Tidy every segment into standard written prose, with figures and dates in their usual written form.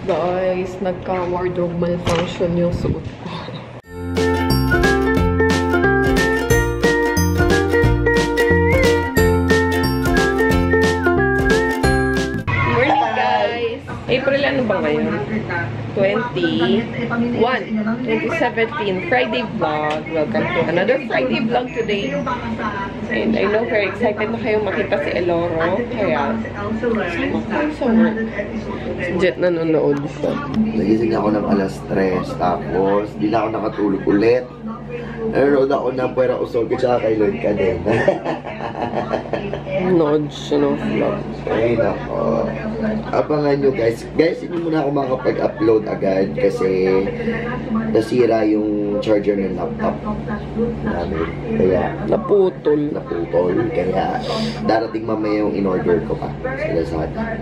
Guys, nagka-wardrobe malfunction yung suot ko. Morning, guys! April ano ba ngayon? 2017. Friday vlog. Welcome to another Friday vlog today. And I know very excited na kayong makita si Eloro. Kaya, sa work. Si Jet nanonood siya. Nagising ako ng alas 3. Tapos, di na ako nakatulog ulit. Nanonood ako ng Puwera Usog at saka kay Lloyd Cadena. Nanood siya ng vlog. Ay, nako. Abangan nyo guys. Guys, hindi muna ako makapag-upload agad kasi nasira yung charger ng laptop namin. Kaya, naputol. Kaya, darating mamaya yung in-order ko pa sa Lazada.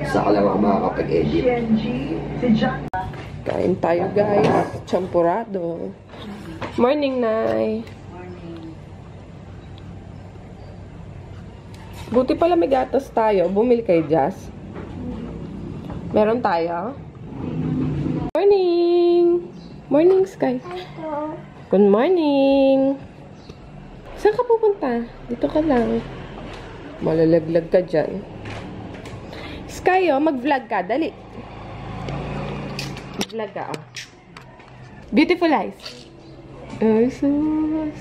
Saka lang ako makakapag-edit. Kain tayo guys. Champurado. Morning, Nay. Buti pala may gatas tayo. Bumili kay Jazz. Meron tayo. Morning! Morning, Sky. Good morning! Saan ka pupunta? Dito ka lang. Malalaglag ka dyan. Sky, oh, mag-vlog ka. Dali. Mag-vlog ka, oh. Beautiful eyes. Ay, sus.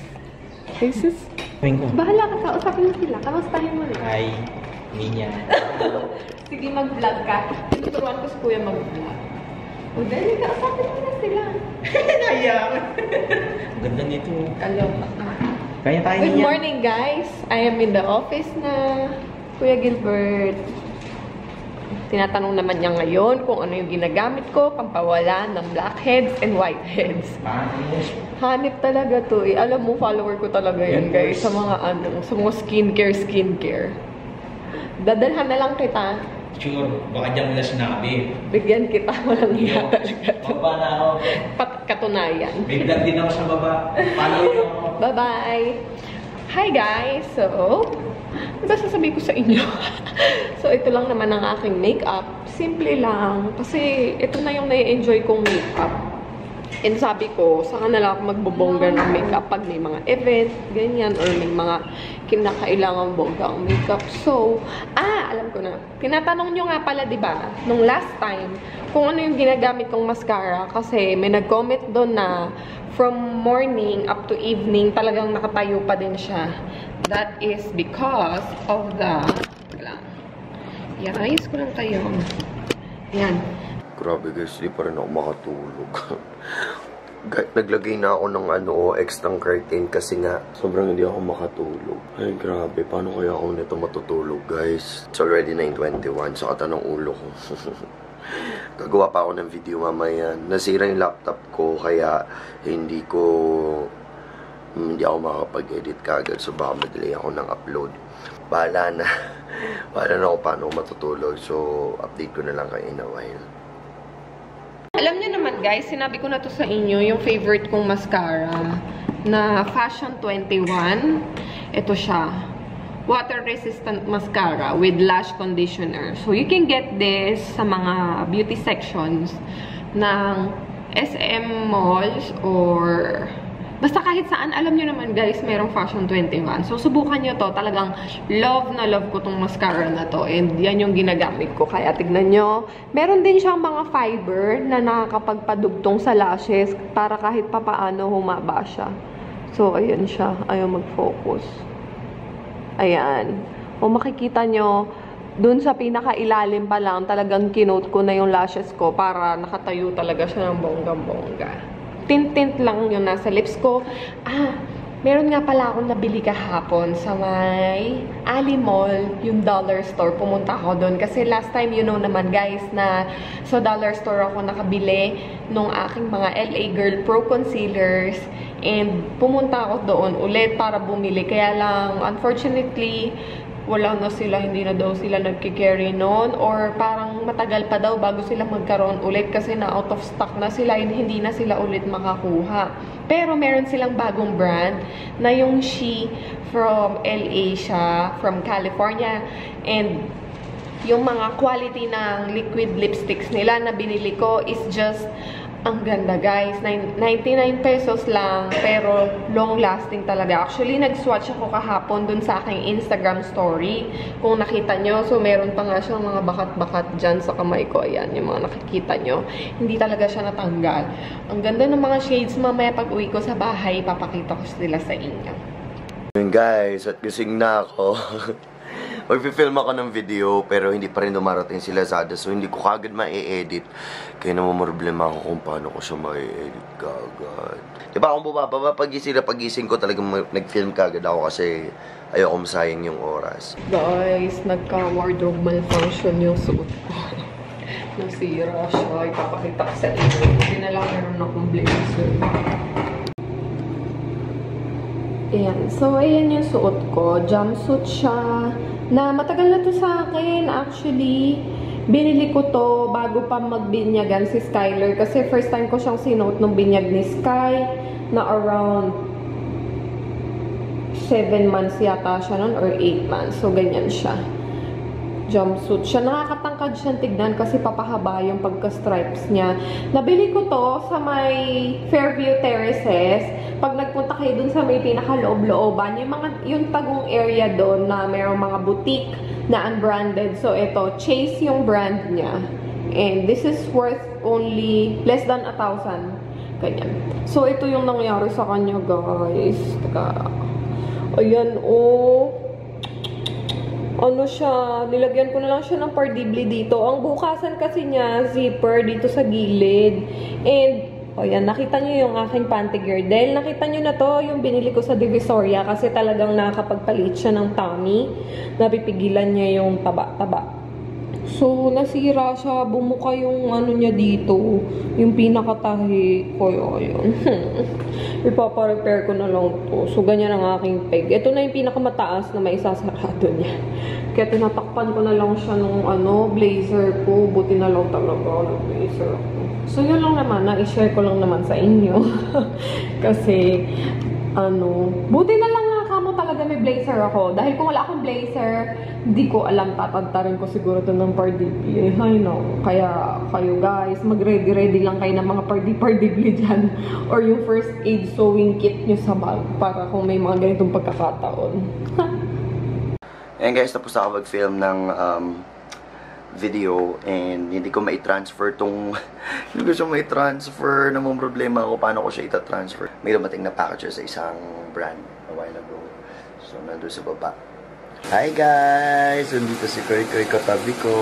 Ay, sus. Bahala ka, kausapin mo sila. Kamustahin mo na. Hi, Ninya. Sige, mag-vlog ka. Tinuturuan ko si Kuya mag-vlog. O, dahil kausapin mo na sila. Naiyak. Ang ganda nito. Kaloka. Kaya tayo, Good Ninya. morning, guys. I am in the office na. Kuya Gilbert. Tinatanong naman niya ngayon kung ano yung ginagamit ko pampawala ng blackheads and whiteheads. Hanip talaga to eh. Alam mo, follower ko talaga yan, guys. Sa mga sa mga skincare. Dadalhan na lang kita. Sure, baka dyan mo na sinabi. Bigyan kita. Walang iya talaga. Baba na ako. Katunayan. May vlog din ako sa baba. Follow nyo ako. Bye-bye! Hi guys! So, ano ba sasabihin ko sa inyo? So, ito lang naman ang aking makeup. Simple lang. Kasi, ito na yung nai-enjoy kong makeup. And sabi ko, saka na lang ako magbobongga ng makeup pag may mga event, ganyan, or may mga kinakailangan bonggang makeup. So, alam ko na. Tinatanong nyo nga pala, diba, nung last time, kung ano yung ginagamit kong mascara. Kasi may nag-comment doon na from morning up to evening, talagang nakatayo pa din siya. That is because of the... Yan, ayos ko lang kayo. Yan. Grabe guys, di pa rin ako makatulog. Naglagay na ako ng extra curtain kasi nga sobrang hindi ako makatulog. Ay grabe, paano kaya ako nito matutulog guys? It's already 9:21, so kata ng ulo ko. Gagawa pa ako ng video mamaya. Nasira yung laptop ko kaya hindi ako makapag-edit kagad, so baka madelay ako ng upload. Bahala na ako paano matutulog, so update ko na lang kayo in a while. Alam niyo naman guys, sinabi ko na to sa inyo, yung favorite kong mascara na Fashion 21. Ito siya. Water resistant mascara with lash conditioner. So you can get this sa mga beauty sections ng SM malls or basta kahit saan. Alam nyo naman guys, merong Fashion 21. So, subukan nyo to. Talagang love na love ko tong mascara na to. And yan yung ginagamit ko. Kaya tignan nyo. Meron din siyang mga fiber na nakakapagpadugtong sa lashes para kahit papaano humaba siya. So, ayan siya. Ayaw mag-focus. Ayan. O makikita nyo, dun sa pinakailalim pa lang, talagang kinote ko na yung lashes ko para nakatayo talaga siya ng bonggang-bongga. Tint-tint lang yung nasa lips ko. Meron nga pala akong nabili kahapon sa may Ali Mall, yung dollar store. Pumunta ako doon. Kasi last time, you know naman guys, na sa dollar store ako nakabili nung aking mga LA Girl Pro Concealers. And pumunta ako doon ulit para bumili. Kaya lang, unfortunately, wala na sila, hindi na daw sila nagkikarry noon, or parang matagal pa daw bago sila magkaroon ulit kasi na out of stock na sila, hindi na sila ulit makakuha. Pero meron silang bagong brand na yung She from LA siya, from California, and yung mga quality ng liquid lipsticks nila na binili ko is just ang ganda, guys. 99 pesos lang, pero long-lasting talaga. Actually, nag-swatch ako kahapon dun sa aking Instagram story. Kung nakita nyo, so meron pa nga siyang mga bakat-bakat dyan sa kamay ko. Ayan, yung mga nakikita nyo. Hindi talaga siya natanggal. Ang ganda ng mga shades. Mamaya pag uwi ko sa bahay, papakita ko sila sa inyo. Yun guys, at gising na ako. Magpifilm ako ng video, pero hindi pa rin dumarating sila Zada, so hindi ko kagad ma-e-edit. Kaya namumroblema ako kung paano ko siya ma-e-edit kagad. Diba kung pagising ko talagang nag-film kagad ako kasi ayoko masayang yung oras. Guys, nagka-wardrobe malfunction yung suot ko. Nasira siya. Ipapakita ko sa inyo. Hindi na lang meron akong blazer. Ayan. So, ayan yung suot ko. Jumpsuit siya. Na matagal na to sa akin. Actually, binili ko to bago pa magbinyagan si Skyler. Kasi first time ko siyang sinuot nung binyag ni Sky na around 7 months yata siya nun or 8 months. So, ganyan siya. Jumpsuit siya. Nakakatangkad siyang tignan kasi papahaba yung pagka-stripes niya. Nabili ko to sa may Fairview Terraces. Pag nagpunta kayo dun sa may pinaka-loob-looban, yung tagong area doon na mayroong mga boutique na unbranded. So, ito, Chase yung brand niya. And this is worth only less than 1,000. Ganyan. So, ito yung nangyari sa kanya, guys. Taka. Ayan, oh. Ano siya, nilagyan ko na lang siya ng pardibli dito. Ang bukasan kasi niya, zipper dito sa gilid. And, o yan, nakita niyo yung aking panty girdle. Nakita niyo na to, yung binili ko sa Divisoria kasi talagang nakakapagpalit siya ng tummy. Napipigilan niya yung taba-taba. So, nasira siya. Bumuka yung ano niya dito. Yung pinakatahi ko yun. Ipapa-repair ko na lang to. So, ganyan ang aking peg. Ito na yung pinakamataas na may isasarado niya. Kaya tinatakpan ko na lang siya nung blazer ko. Buti na lang talaga ng blazer ko. So, yun lang naman. Na-share ko lang naman sa inyo. Kasi, buti na lang talaga may blazer ako. Dahil kung wala akong blazer, hindi ko alam, tatagtarin ko siguro ito ng pardibli. I know. Kaya kayo guys, mag-ready-ready lang kayo ng mga pardibli dyan. Or yung first aid sewing kit nyo sa bag para kung may mga ganitong pagkakataon. Ayan guys, tapos na ako mag-film ng video and hindi ko mai-transfer tong hindi ko siya mai-transfer. Namang problema ako paano ko siya ita-transfer. May dumating na package sa isang brand a while ago. So, nandun sa baba. Hi guys! Nandito si Koy katabi ko.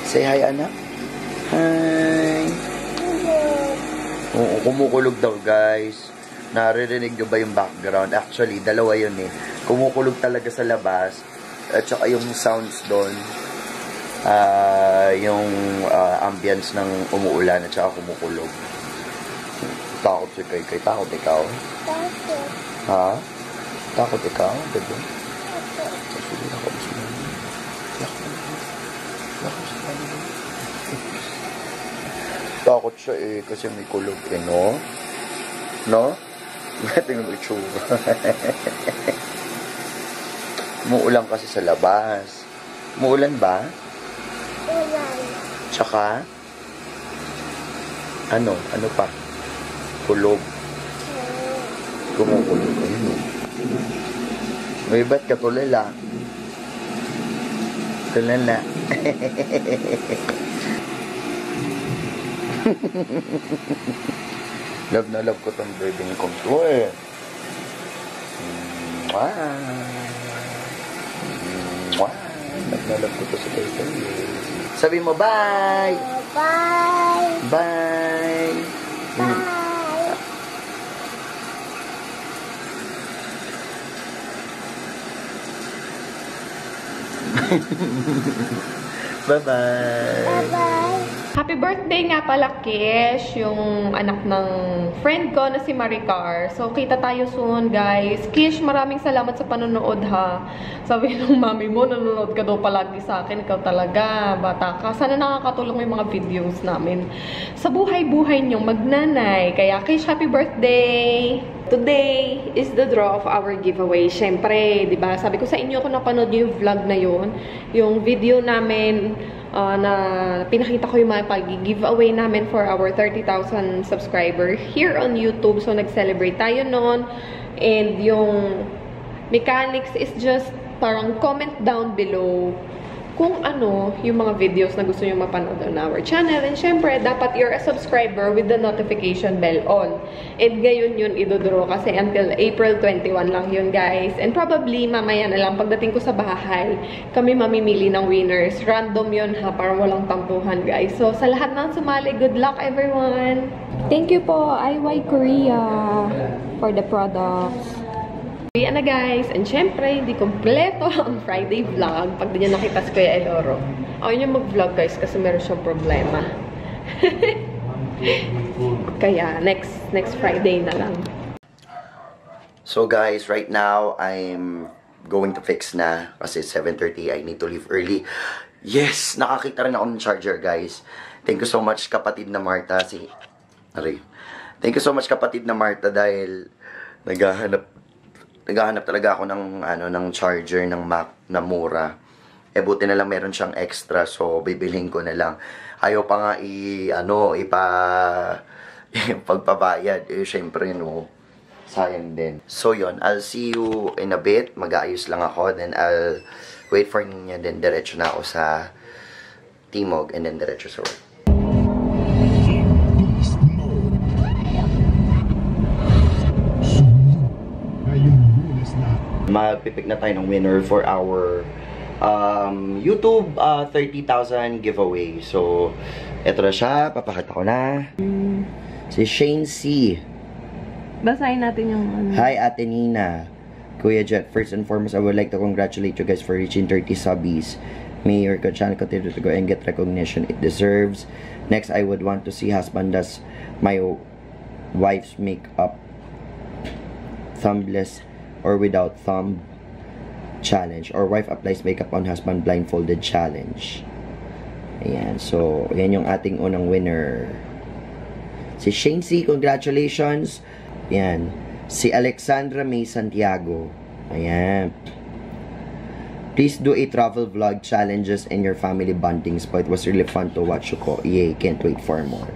Say hi, anak. Hi! Oo, kumukulog daw guys. Naririnig nyo ba yung background? Actually, dalawa yun eh. Kumukulog talaga sa labas. At saka yung sounds doon. Yung ambience ng umuulan at saka kumukulog. Takot si Koy. Takot ikaw? Takot. Ha? Takot ikaw? Bebe? Sige, ako ba sila? Takot siya eh, kasi may kulog eh, no? No? Tingnan mo itsura. Muulan kasi sa labas. Muulan ba? Ulan. Tsaka? Ano? Ano pa? Kulog. Kumukulog. Ayun. May ba't ka tulala? Tulala. Love na love ko tong baby kong to eh. Mwah. Mwah. Love na love ko to sa baby. Sabi mo bye! Bye! Bye! Bye! Bye-bye! Bye-bye! Happy birthday nga pala, Kish, yung anak ng friend ko na si Maricar. So, kita tayo soon, guys. Kish, maraming salamat sa panonood, ha. Sabi ng mami mo, nanonood ka daw palagi sa akin. Ikaw talaga, bata ka. Sana nakakatulong yung mga videos namin sa buhay-buhay niyong magnanay. Kaya, Kish, happy birthday! Today is the draw of our giveaway. Siyempre, di ba? Sabi ko sa inyo kung napanood niyo yung vlog na yun, yung video namin na pinakita ko yung mga pag-giveaway namin for our 30,000 subscriber here on YouTube. So, nag-celebrate tayo noon. And yung mechanics is just parang comment down below kung ano yung mga videos na gusto nyo mapanood on our channel. And syempre, dapat you're a subscriber with the notification bell on. And ngayon yun idodro kasi until April 21 lang yun, guys. And probably, mamaya na lang, pagdating ko sa bahay, kami mamimili ng winners. Random yun, ha, para walang tampuhan, guys. So, sa lahat ng sumali, good luck, everyone! Thank you po, IY Korea, for the products. Ayan na, guys. And syempre, hindi kompleto ang Friday vlog pag di nyo nakita si Kuya Eloro. Ayaw niya mag-vlog, guys, kasi meron siyang problema. Kaya, next Friday na lang. So guys, right now, I'm going to fix na. Kasi 7:30, I need to leave early. Yes! Nakakita rin ako ng charger, guys. Thank you so much, kapatid na Martha. Thank you so much, kapatid na Martha, dahil naghahanap talaga ako ng charger ng Mac na mura. Buti na lang meron siyang extra, so bibilhin ko na lang. Ayaw pa nga pagpabayad. Syempre, no, sayang din. So yun, I'll see you in a bit. Mag-aayos lang ako, then I'll wait for niya, then diretso na ako sa Timog, and then diretso sa work. Magpipick na tayo ng winner for our YouTube 30,000 giveaway. So, eto na siya. Papakita ko na. Si Shane C. Basahin natin yung ano. Hi, Ate Nina. Kuya Jet, first and foremost, I would like to congratulate you guys for reaching 30 subbies. May your channel continue to go and get recognition it deserves. Next, I would want to see husband does my wife's makeup thumbless or without thumb challenge, or wife applies makeup on husband blindfolded challenge. Ayan, so ayan yung ating unang winner, si Shane C. Congratulations. Ayan, si Alexandra May Santiago. Ayan, please do a travel vlog challenges and your family bonding spot. It was really fun to watch you ko. Yay, can't wait for more.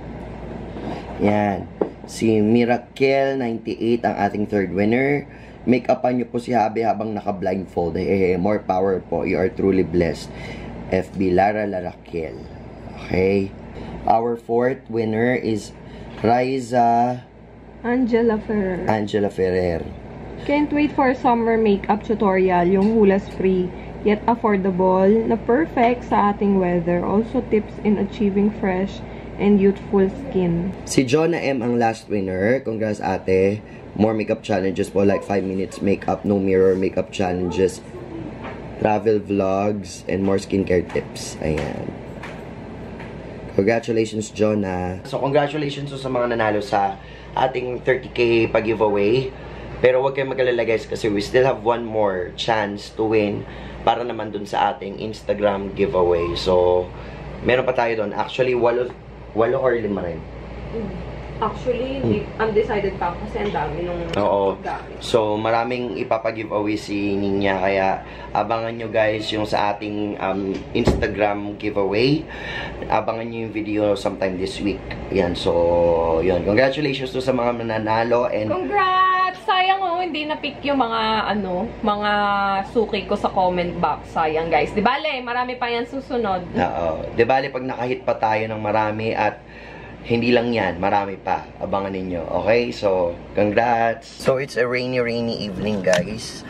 Ayan, si Miracle 98 ang ating third winner. Make-upan nyo po si Habi habang naka-blindfold. More power po. You are truly blessed. FB Lara Larakel. Okay. Our fourth winner is Raiza Angela Ferrer. Can't wait for summer makeup tutorial. Yung hulas free, yet affordable, na perfect sa ating weather. Also tips in achieving fresh and youthful skin. Si Jonah M ang last winner. Congrats, ate. More makeup challenges po, like 5 minutes makeup, no mirror makeup challenges, travel vlogs, and more skincare tips. Ayan. Congratulations, Jonah. So, congratulations sa mga nanalo sa ating 30K pag-giveaway. Pero huwag kayong mag-alala, guys, kasi we still have one more chance to win para naman dun sa ating Instagram giveaway. So, meron pa tayo dun. Actually, walo or 5 rin. Actually, undecided pa kasi ang dami nung paggamit. So, maraming ipapag-giveaway si Ninya. Kaya, abangan nyo, guys, yung sa ating Instagram giveaway. Abangan nyo yung video sometime this week. Yan, so, yun. Congratulations to sa mga mananalo. And congrats! Sayang hindi na-pick yung mga, mga suki ko sa comment box. Sayang, guys. Di bale, marami pa yan susunod. Oo. Di bale, pag nakahit pa tayo ng marami at hindi lang yan, marami pa. Abangan ninyo. Okay? So, congrats! So, it's a rainy evening, guys.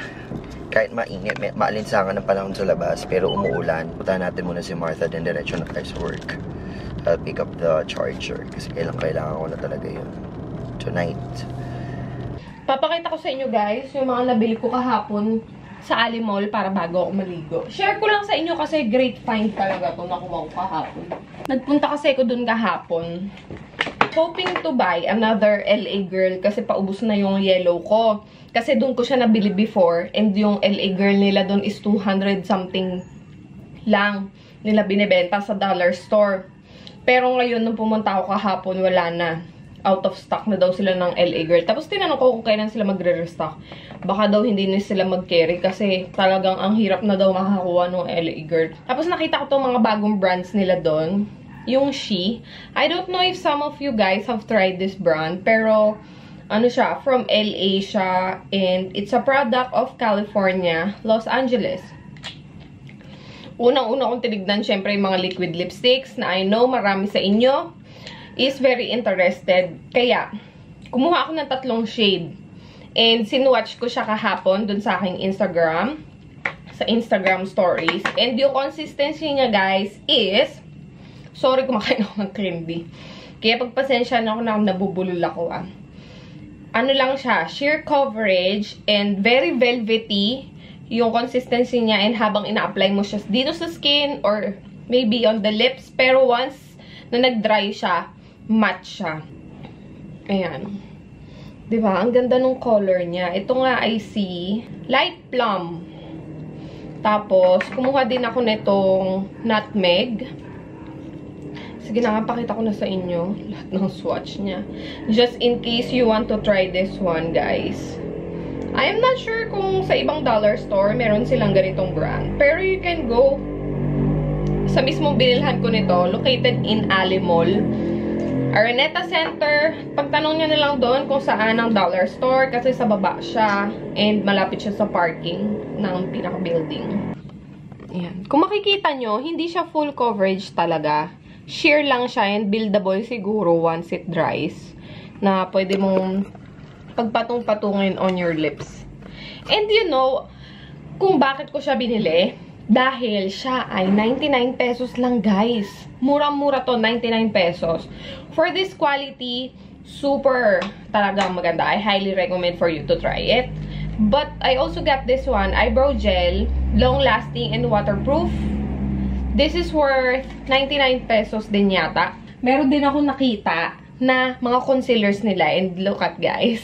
Kahit mainit, maalinsangan ng panahon sa labas, pero umuulan. Puntahan natin muna si Martha, then diretso na tayo sa work. I'll pick up the charger, kasi kailangan ko na talaga yun. Tonight. Papakita ko sa inyo, guys, yung mga nabili ko kahapon sa Ali Mall para bago ako maligo. Share ko lang sa inyo kasi great find talaga ito nakuha ko kahapon. Nagpunta kasi ako dun kahapon. Hoping to buy another LA Girl kasi paubos na yung yellow ko. Kasi dun ko siya nabili before and yung LA Girl nila dun is 200 something lang nila binibenta sa dollar store. Pero ngayon nung pumunta ako kahapon, wala na. Out of stock na daw sila ng LA Girl. Tapos tinanong ko kung kailan sila magre-restock. Baka daw hindi na sila mag-carry kasi talagang ang hirap na daw makakuha ng LA Girl. Tapos nakita ko tong mga bagong brands nila doon. Yung She. I don't know if some of you guys have tried this brand. Pero ano siya, from LA siya. And it's a product of California, Los Angeles. Unang-una kong tinignan syempre yung mga liquid lipsticks na I know marami sa inyo is very interested. Kaya, kumuha ako ng 3 shade. And sinuwatch ko siya kahapon dun sa aking Instagram. Sa Instagram stories. And yung consistency niya, guys, is... Sorry, kumakain ako ng candy. Kaya pagpasensya na ako na nabubulol ako, ah. Ano lang siya, sheer coverage and very velvety yung consistency niya. And habang ina-apply mo siya dito sa skin or maybe on the lips. Pero once na nag-dry siya, matte siya. Ayan. Diba? Ang ganda nung color niya. Ito nga ay si Light Plum. Tapos, kumuha din ako nitong Nutmeg. Sige na nga, pakita ko na sa inyo lahat ng swatch niya. Just in case you want to try this one, guys. I am not sure kung sa ibang dollar store meron silang ganitong brand. Pero you can go sa mismong binilhan ko nito, located in Ali Mall. Araneta Center, pagtanong nyo na lang doon kung saan ang dollar store kasi sa baba siya and malapit siya sa parking ng pinaka-building. Ayan. Kung makikita nyo, hindi siya full coverage talaga. Sheer lang siya and buildable siguro once it dries na pwede mong pagpatong-patungin on your lips. And you know, kung bakit ko siya binili? Dahil siya ay 99 pesos lang, guys. Murang-mura to, 99 pesos. For this quality, super talagang maganda. I highly recommend for you to try it. But I also got this one, eyebrow gel, long-lasting and waterproof. This is worth 99 pesos din yata. Meron din ako nakita na mga concealers nila. And look at, guys.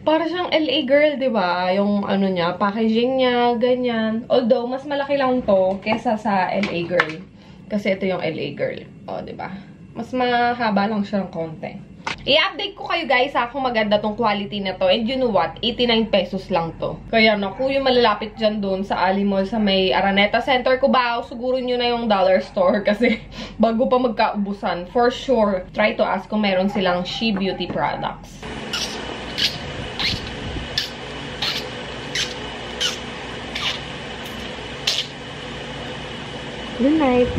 Para siyang LA Girl, diba? Yung ano niya, packaging niya, ganyan. Although, mas malaki lang to kesa sa LA Girl. Kasi ito yung LA Girl. O, diba? Mas mahaba lang siya ng konti. I-update ko kayo, guys, ha, kung maganda tong quality na to. And you know what? 89 pesos lang to. Kaya, naku, yung malalapit dyan dun sa Ali Mall sa may Araneta Center, Cubao, siguro nyo na yung dollar store kasi bago pa magkaubusan. For sure, try to ask kung meron silang She Beauty products. Good night.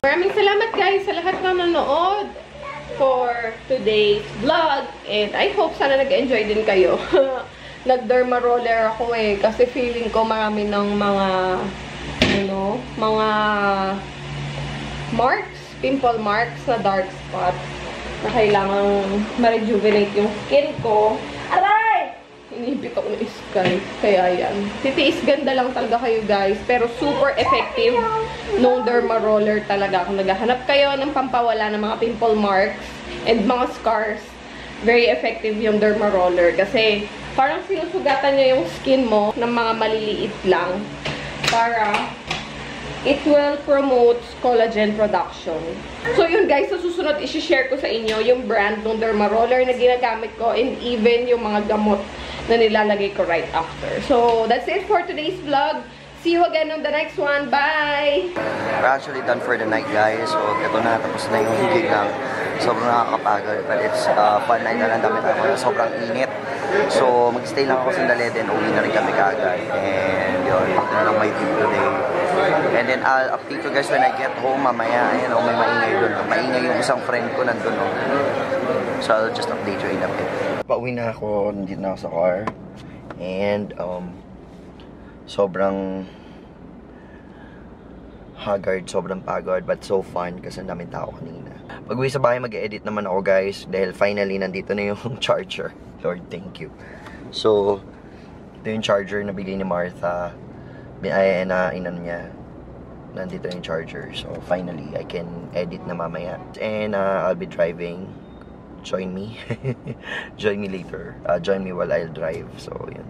Maraming salamat, guys, sa lahat ng nanonood for today's vlog. And I hope sana nag-enjoy din kayo. Nag-derma roller ako kasi feeling ko marami ng mga, mga marks, pimple marks na dark spots na kailangan ma-rejuvenate yung skin ko. Aray! Inipit ako ng Sky. Kaya yan. Titiis ganda lang talaga kayo, guys. Pero super effective nung derma roller talaga. Kung naghahanap kayo ng pampawala ng mga pimple marks and mga scars, very effective yung derma roller. Kasi parang sinusugatan niya yung skin mo ng mga maliliit lang para it will promote collagen production. So yun, guys, sa susunod isi-share ko sa inyo yung brand ng derma roller na ginagamit ko and even yung mga gamot na nilalagay ko right after. So that's it for today's vlog. See you again on the next one. Bye! We're actually done for the night, guys. So ito na, tapos na yung higig lang. Sobrang nakakapagod. But it's fun night na lang dami tayo. Sobrang init. So mag-stay lang ako sandali, then uwi na rin kami kaagad. And yun, ito na lang my view today. And then I'll update you guys when I get home mamaya. Ayan, may maingay doon. Maingay yung isang friend ko nandun. So I'll just update you in a bit. Pauwi na ako, nandito na ako sa car. And sobrang haggard, sobrang pagod, but so fun kasi ang daming tao kanina. Pag-uwi sa bahay, mag-edit naman ako, guys, dahil finally nandito na yung charger. Lord, thank you. So ito yung charger na bigay ni Martha. inano niya. Nandito yung charger. So, finally, I can edit na mamaya. And, I'll be driving. Join me. Join me later. Join me while I'll drive. So, yun.